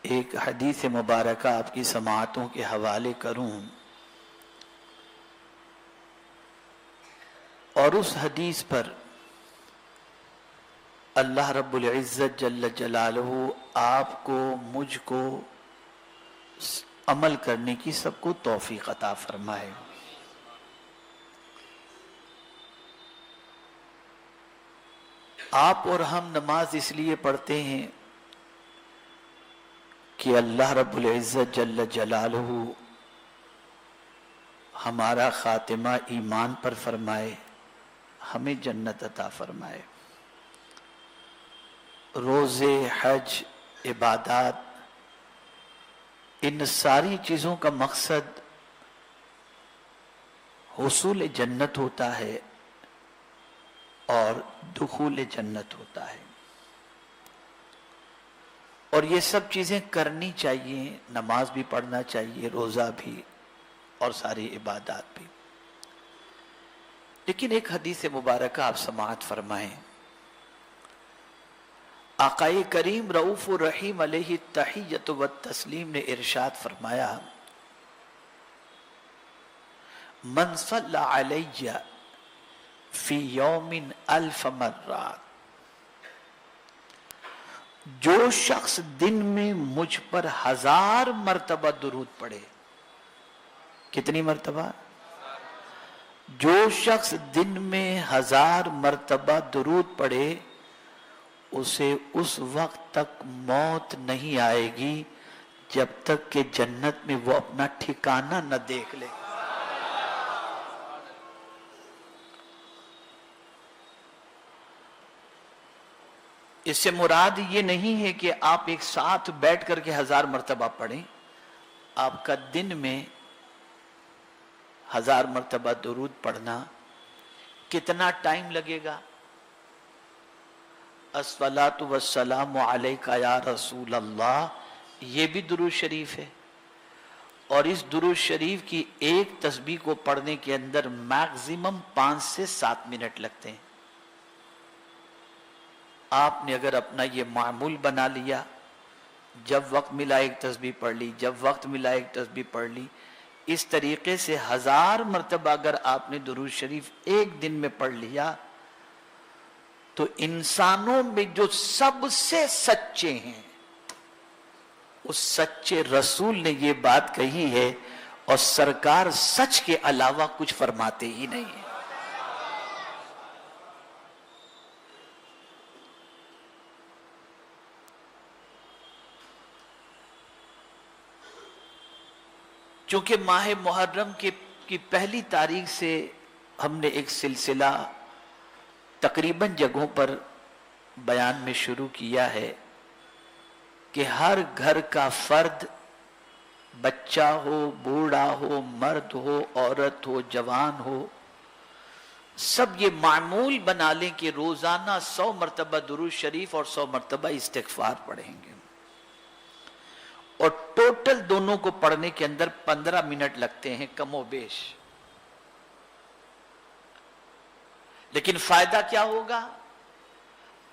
ایک حدیث مبارکہ آپ کی سماعتوں کے حوالے کروں اور اس حدیث پر اللہ رب العزت جل جلالہ آپ کو مجھ کو عمل کرنے کی سب کو توفیق عطا فرمائے۔ آپ اور ہم نماز اس لیے پڑھتے ہیں کہ اللہ رب العزت جل جلالہ ہمارا خاتمہ ایمان پر فرمائے، ہمیں جنت عطا فرمائے۔ روزے، حج، عبادات، ان ساری چیزوں کا مقصد حصول جنت ہوتا ہے اور دخول جنت ہوتا ہے، اور یہ سب چیزیں کرنی چاہیے، نماز بھی پڑھنا چاہیے، روزہ بھی اور ساری عبادات بھی۔ لیکن ایک حدیث مبارکہ آپ سماعت فرمائیں۔ آقائے کریم رؤوف الرحیم علیہ التحیۃ والتسلیم نے ارشاد فرمایا، من صلی علی فی یوم 1000 مرات، جو شخص دن میں مجھ پر 1000 مرتبہ درود پڑھے۔ کتنی مرتبہ؟ جو شخص دن میں 1000 مرتبہ درود پڑھے اسے اس وقت تک موت نہیں آئے گی جب تک کہ جنت میں وہ اپنا ٹھکانہ نہ دیکھ لے۔ اس سے مراد یہ نہیں ہے کہ آپ ایک ساتھ بیٹھ کر کے 1000 مرتبہ پڑھیں، آپ کا دن میں 1000 مرتبہ درود پڑھنا کتنا ٹائم لگے گا؟ الصلاۃ والسلام علیک یا رسول اللہ، یہ بھی درود شریف ہے، اور اس درود شریف کی ایک تسبیح کو پڑھنے کے اندر میکزیمم 5 سے 7 منٹ لگتے ہیں۔ آپ نے اگر اپنا یہ معمول بنا لیا، جب وقت ملا ایک تسبیح پڑھ لی، جب وقت ملا ایک تسبیح پڑھ لی، اس طریقے سے 1000 مرتبہ اگر آپ نے درود شریف ایک دن میں پڑھ لیا تو انسانوں میں جو سب سے سچے ہیں اس سچے رسول نے یہ بات کہی ہے، اور سرکار سچ کے علاوہ کچھ فرماتے ہی نہیں ہیں۔ چونکہ ماہ محرم کی پہلی تاریخ سے ہم نے ایک سلسلہ تقریباً جگہوں پر بیان میں شروع کیا ہے کہ ہر گھر کا فرد، بچہ ہو، بوڑھا ہو، مرد ہو، عورت ہو، جوان ہو، سب یہ معمول بنا لیں کہ روزانہ 100 مرتبہ درود شریف اور 100 مرتبہ استغفار پڑھیں گے، اور ٹوٹل دونوں کو پڑھنے کے اندر 15 منٹ لگتے ہیں کم و بیش۔ لیکن فائدہ کیا ہوگا؟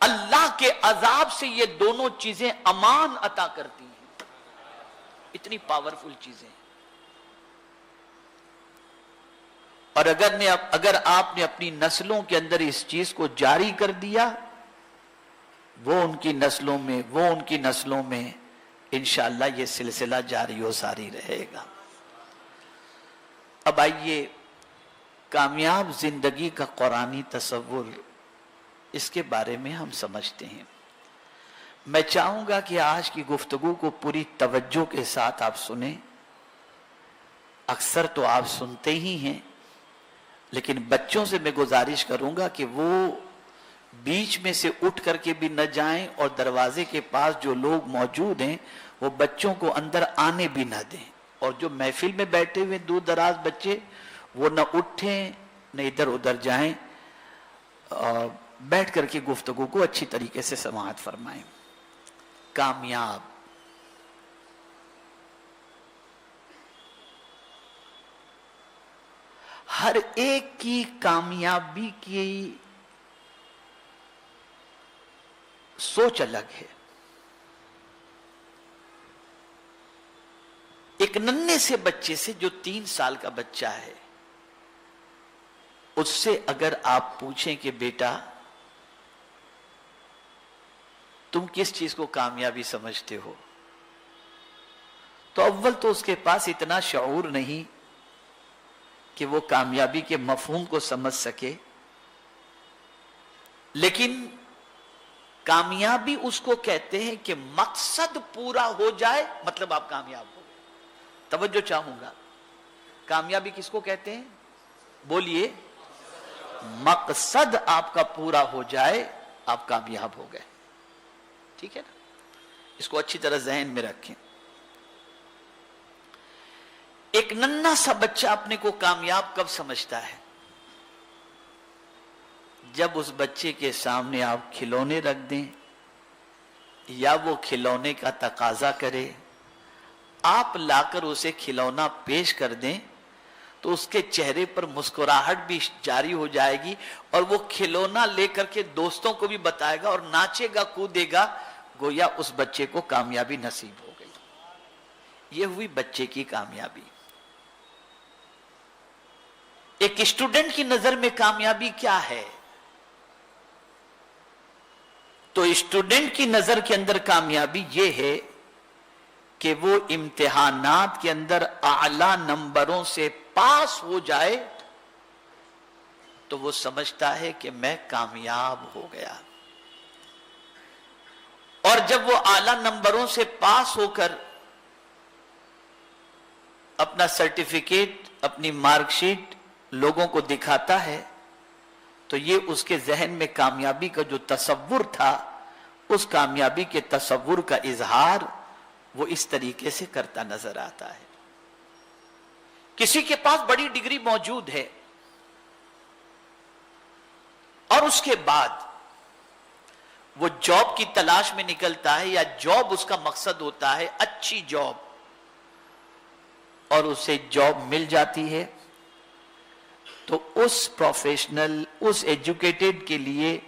اللہ کے عذاب سے یہ دونوں چیزیں امان عطا کرتی ہیں، اتنی پاورفل چیزیں۔ اور اگر آپ نے اپنی نسلوں کے اندر اس چیز کو جاری کر دیا، وہ ان کی نسلوں میں انشاءاللہ یہ سلسلہ جاری و ساری رہے گا۔ اب آئیے کامیاب زندگی کا قرآنی تصور، اس کے بارے میں ہم سمجھتے ہیں۔ میں چاہوں گا کہ آج کی گفتگو کو پوری توجہ کے ساتھ آپ سنیں۔ اکثر تو آپ سنتے ہی ہیں، لیکن بچوں سے میں گزارش کروں گا کہ وہ بیچ میں سے اٹھ کر کے بھی نہ جائیں، اور دروازے کے پاس جو لوگ موجود ہیں وہ بچوں کو اندر آنے بھی نہ دیں، اور جو محفل میں بیٹھے ہوئے دور دراز بچے وہ نہ اٹھیں نہ ادھر ادھر جائیں، اور بیٹھ کر کے گفتگو کو اچھی طریقے سے سماعت فرمائیں۔ کامیاب، ہر ایک کی کامیابی کی سوچ الگ ہے۔ ایک ننھے سے بچے سے جو 3 سال کا بچہ ہے، اس سے اگر آپ پوچھیں کہ بیٹا تم کس چیز کو کامیابی سمجھتے ہو، تو اول تو اس کے پاس اتنا شعور نہیں کہ وہ کامیابی کے مفہوم کو سمجھ سکے، لیکن کامیابی اس کو کہتے ہیں کہ مقصد پورا ہو جائے، مطلب آپ کامیاب ہو گئے۔ توجہ چاہوں گا، کامیابی کس کو کہتے ہیں؟ بولیے، مقصد آپ کا پورا ہو جائے آپ کامیاب ہو گئے۔ ٹھیک ہے نا؟ اس کو اچھی طرح ذہن میں رکھیں۔ ایک ننھا سا بچہ اپنے کو کامیاب کب سمجھتا ہے؟ جب اس بچے کے سامنے آپ کھلونے رکھ دیں یا وہ کھلونے کا تقاضا کرے، آپ لا کر اسے کھلونا پیش کر دیں تو اس کے چہرے پر مسکراہٹ بھی جاری ہو جائے گی، اور وہ کھلونا لے کر کے دوستوں کو بھی بتائے گا اور ناچے گا کودے گا، گویا اس بچے کو کامیابی نصیب ہو گئی۔ یہ ہوئی بچے کی کامیابی۔ ایک اسٹوڈنٹ کی نظر میں کامیابی کیا ہے؟ تو اسٹوڈنٹ کی نظر کے اندر کامیابی یہ ہے کہ وہ امتحانات کے اندر اعلی نمبروں سے پاس ہو جائے تو وہ سمجھتا ہے کہ میں کامیاب ہو گیا، اور جب وہ اعلی نمبروں سے پاس ہو کر اپنا سرٹیفکیٹ، اپنی مارک شیٹ لوگوں کو دکھاتا ہے تو یہ اس کے ذہن میں کامیابی کا جو تصور تھا، اس کامیابی کے تصور کا اظہار وہ اس طریقے سے کرتا نظر آتا ہے۔ کسی کے پاس بڑی ڈگری موجود ہے اور اس کے بعد وہ جاب کی تلاش میں نکلتا ہے، یا جاب اس کا مقصد ہوتا ہے، اچھی جاب، اور اسے جاب مل جاتی ہے، تو اس پروفیشنل، اس ایجوکیٹڈ کے لیے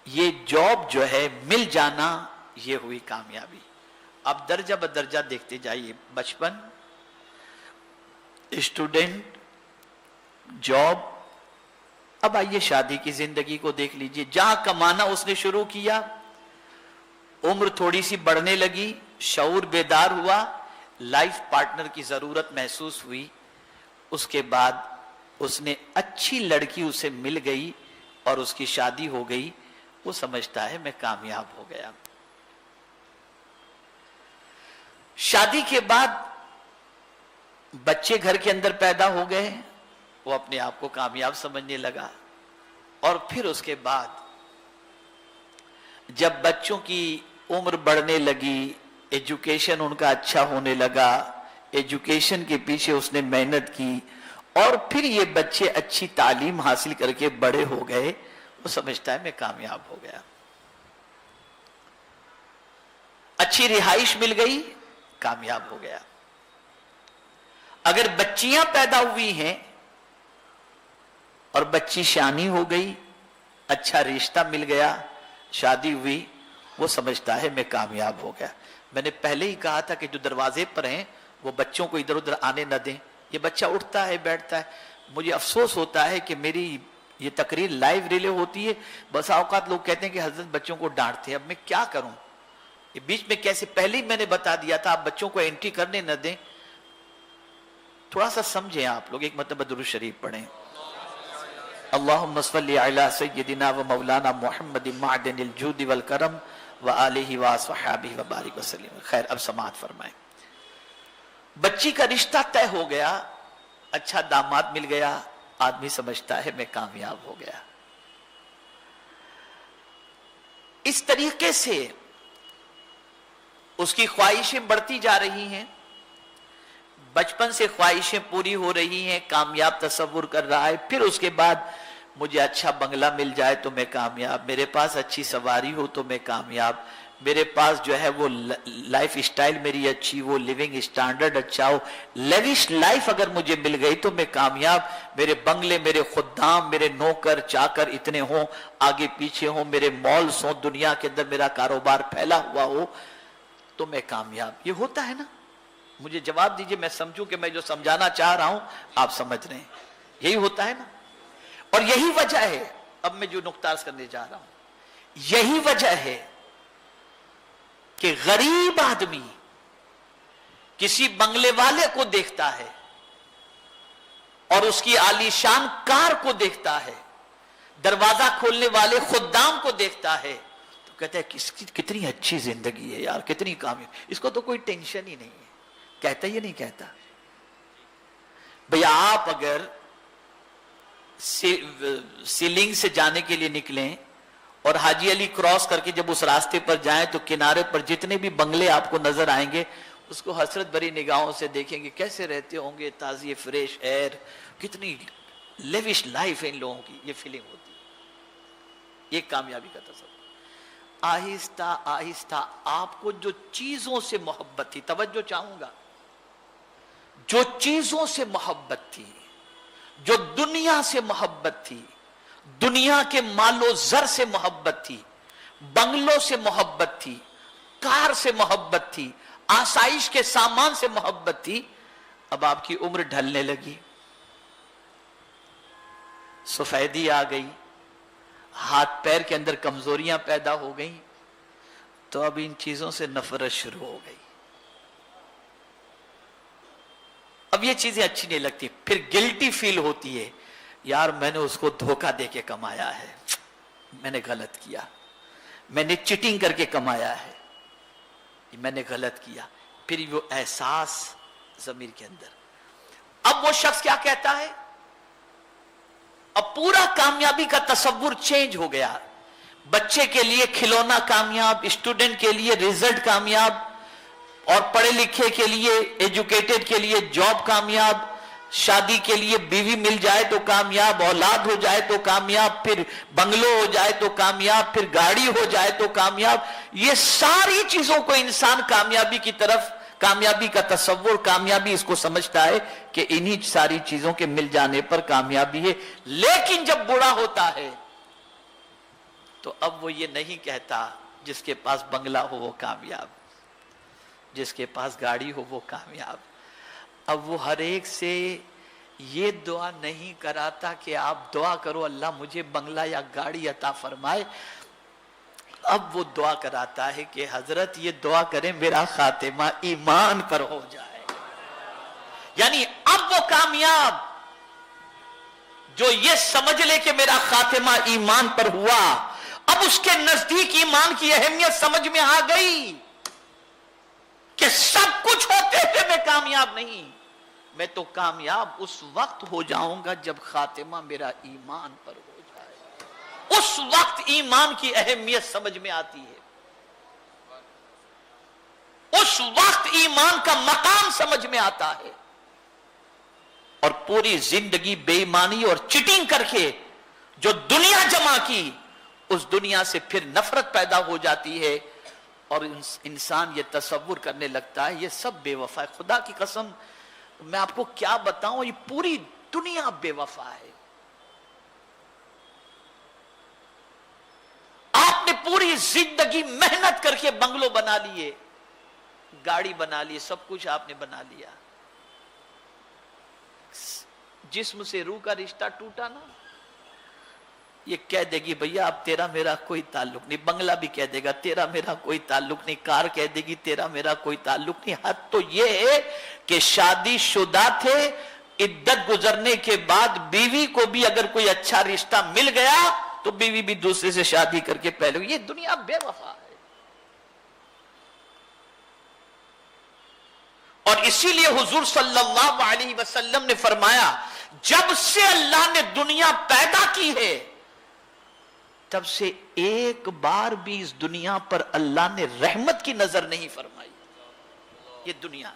یہ جاب جو ہے مل جانا، یہ ہوئی کامیابی۔ اب درجہ بدرجہ دیکھتے جائیے، بچپن، اسٹوڈنٹ، جاب، اب آئیے شادی کی زندگی کو دیکھ لیجئے۔ جہاں کمانا اس نے شروع کیا، عمر تھوڑی سی بڑھنے لگی، شعور بیدار ہوا، لائف پارٹنر کی ضرورت محسوس ہوئی، اس کے بعد اس نے اچھی لڑکی اسے مل گئی اور اس کی شادی ہو گئی، وہ سمجھتا ہے میں کامیاب ہو گیا۔ شادی کے بعد بچے گھر کے اندر پیدا ہو گئے، وہ اپنے آپ کو کامیاب سمجھنے لگا، اور پھر اس کے بعد جب بچوں کی عمر بڑھنے لگی، ایجوکیشن ان کا اچھا ہونے لگا، ایجوکیشن کے پیچھے اس نے محنت کی، اور پھر یہ بچے اچھی تعلیم حاصل کر کے بڑے ہو گئے، وہ سمجھتا ہے میں کامیاب ہو گیا۔ اچھی رہائش مل گئی، کامیاب ہو گیا۔ اگر بچیاں پیدا ہوئی ہیں اور بچی شانی ہو گئی، اچھا رشتہ مل گیا، شادی ہوئی، وہ سمجھتا ہے میں کامیاب ہو گیا۔ میں نے پہلے ہی کہا تھا کہ جو دروازے پر ہیں وہ بچوں کو ادھر ادھر آنے نہ دیں۔ یہ بچہ اٹھتا ہے، بیٹھتا ہے، مجھے افسوس ہوتا ہے کہ میری یہ تقریر لائیو ریلے ہوتی ہے، بس اوقات لوگ کہتے ہیں کہ حضرت بچوں کو ڈانٹتے ہیں، اب میں کیا کروں؟ یہ بیچ میں کیسے، پہلے ہی میں نے بتا دیا تھا آپ بچوں کو انٹری کرنے نہ دیں۔ تھوڑا سا سمجھیں آپ لوگ، ایک مرتبہ درود شریف پڑھیں۔ اللہم صلی علی سیدنا و مولانا محمد معدن الجود والکرم وآلہ وصحابہ وبارک وسلم۔ خیر، اب سماعت فرمائیں۔ بچی کا رشتہ طے ہو گیا، اچھا داماد مل گیا، آدمی سمجھتا ہے میں کامیاب ہو گیا۔ اس طریقے سے اس کی خواہشیں بڑھتی جا رہی ہیں، بچپن سے خواہشیں پوری ہو رہی ہیں، کامیاب تصور کر رہا ہے، پھر اس کے بعد مجھے اچھا بنگلہ مل جائے تو میں کامیاب، میرے پاس اچھی سواری ہو تو میں کامیاب، میرے پاس جو ہے وہ لائف اسٹائل میری اچھی، وہ لیونگ اسٹینڈرڈ اچھا ہو، لیوش لائف اگر مجھے مل گئی تو میں کامیاب، میرے بنگلے، میرے خدام، میرے نوکر چاکر اتنے ہوں، آگے پیچھے ہوں، میرے مالز ہوں، دنیا کے اندر میرا کاروبار پھیلا ہوا ہو تو میں کامیاب۔ یہ ہوتا ہے نا، مجھے جواب دیجئے، میں سمجھوں کہ میں جو سمجھانا چاہ رہا ہوں آپ سمجھ رہے ہیں. یہی ہوتا ہے نا. اور یہی وجہ ہے، اب میں جو نقطہ عرض کرنے جا رہا ہوں، یہی وجہ ہے کہ غریب آدمی کسی بنگلے والے کو دیکھتا ہے اور اس کی عالی شان کار کو دیکھتا ہے، دروازہ کھولنے والے خدام کو دیکھتا ہے تو کہتا ہے کتنی اچھی زندگی ہے یار، کتنی کامیاب، اس کو تو کوئی ٹینشن ہی نہیں ہے. کہتا یہ نہیں کہتا؟ بھئی آپ اگر سیلنگ سے جانے کے لیے نکلیں اور حاجی علی کراس کر کے جب اس راستے پر جائیں تو کنارے پر جتنے بھی بنگلے آپ کو نظر آئیں گے اس کو حسرت بھری نگاہوں سے دیکھیں گے، کیسے رہتے ہوں گے، تازی فریش ایئر، کتنی لیوش لائف ہے ان لوگوں کی. یہ فیلنگ ہوتی ہے، یہ کامیابی کا تصور. آہستہ آہستہ آپ کو جو چیزوں سے محبت تھی، توجہ چاہوں گا، جو چیزوں سے محبت تھی، جو دنیا سے محبت تھی، دنیا کے مال و زر سے محبت تھی، بنگلوں سے محبت تھی، کار سے محبت تھی، آسائش کے سامان سے محبت تھی، اب آپ کی عمر ڈھلنے لگی، سفیدی آ گئی، ہاتھ پیر کے اندر کمزوریاں پیدا ہو گئیں، تو اب ان چیزوں سے نفرت شروع ہو گئی. اب یہ چیزیں اچھی نہیں لگتی، پھر گلٹی فیل ہوتی ہے، یار میں نے اس کو دھوکہ دے کے کمایا ہے، میں نے غلط کیا، میں نے چیٹنگ کر کے کمایا ہے، میں نے غلط کیا. پھر وہ احساس ضمیر کے اندر. اب وہ شخص کیا کہتا ہے؟ اب پورا کامیابی کا تصور چینج ہو گیا. بچے کے لیے کھلونا کامیاب، اسٹوڈنٹ کے لیے ریزلٹ کامیاب، اور پڑھے لکھے کے لیے، ایجوکیٹڈ کے لیے جاب کامیاب، شادی کے لیے بیوی مل جائے تو کامیاب، اولاد ہو جائے تو کامیاب، پھر بنگلو ہو جائے تو کامیاب، پھر گاڑی ہو جائے تو کامیاب. یہ ساری چیزوں کو انسان کامیابی کی طرف، کامیابی کا تصور، کامیابی اس کو سمجھتا ہے کہ انہی ساری چیزوں کے مل جانے پر کامیابی ہے. لیکن جب بوڑھا ہوتا ہے تو اب وہ یہ نہیں کہتا جس کے پاس بنگلہ ہو وہ کامیاب، جس کے پاس گاڑی ہو وہ کامیاب. اب وہ ہر ایک سے یہ دعا نہیں کراتا کہ آپ دعا کرو اللہ مجھے بنگلہ یا گاڑی عطا فرمائے. اب وہ دعا کراتا ہے کہ حضرت یہ دعا کریں میرا خاتمہ ایمان پر ہو جائے. یعنی اب وہ کامیاب جو یہ سمجھ لے کہ میرا خاتمہ ایمان پر ہوا، اب اس کے نزدیک ایمان کی اہمیت سمجھ میں آ گئی کہ سب کچھ ہوتے ہوئے میں کامیاب نہیں، میں تو کامیاب اس وقت ہو جاؤں گا جب خاتمہ میرا ایمان پر ہو جائے. اس وقت ایمان کی اہمیت سمجھ میں آتی ہے، اس وقت ایمان کا مقام سمجھ میں آتا ہے. اور پوری زندگی بے ایمانی اور چیٹنگ کر کے جو دنیا جمع کی، اس دنیا سے پھر نفرت پیدا ہو جاتی ہے اور انسان یہ تصور کرنے لگتا ہے یہ سب بے وفا ہے. خدا کی قسم میں آپ کو کیا بتاؤں، یہ پوری دنیا بے وفا ہے. آپ نے پوری زندگی محنت کر کے بنگلو بنا لیے، گاڑی بنا لی، سب کچھ آپ نے بنا لیا، جسم سے روح کا رشتہ ٹوٹا نا. یہ کہہ دے گی بھیا اب تیرا میرا کوئی تعلق نہیں، بنگلہ بھی کہہ دے گا تیرا میرا کوئی تعلق نہیں، کار کہہ دے گی تیرا میرا کوئی تعلق نہیں. حد تو یہ ہے کہ شادی شدہ تھے، عدت گزرنے کے بعد بیوی کو بھی اگر کوئی اچھا رشتہ مل گیا تو بیوی بھی دوسرے سے شادی کر کے پہلے. یہ دنیا بے وفا ہے. اور اسی لیے حضور صلی اللہ علیہ وسلم نے فرمایا جب سے اللہ نے دنیا پیدا کی ہے تب سے ایک بار بھی اس دنیا پر اللہ نے رحمت کی نظر نہیں فرمائی. یہ دنیا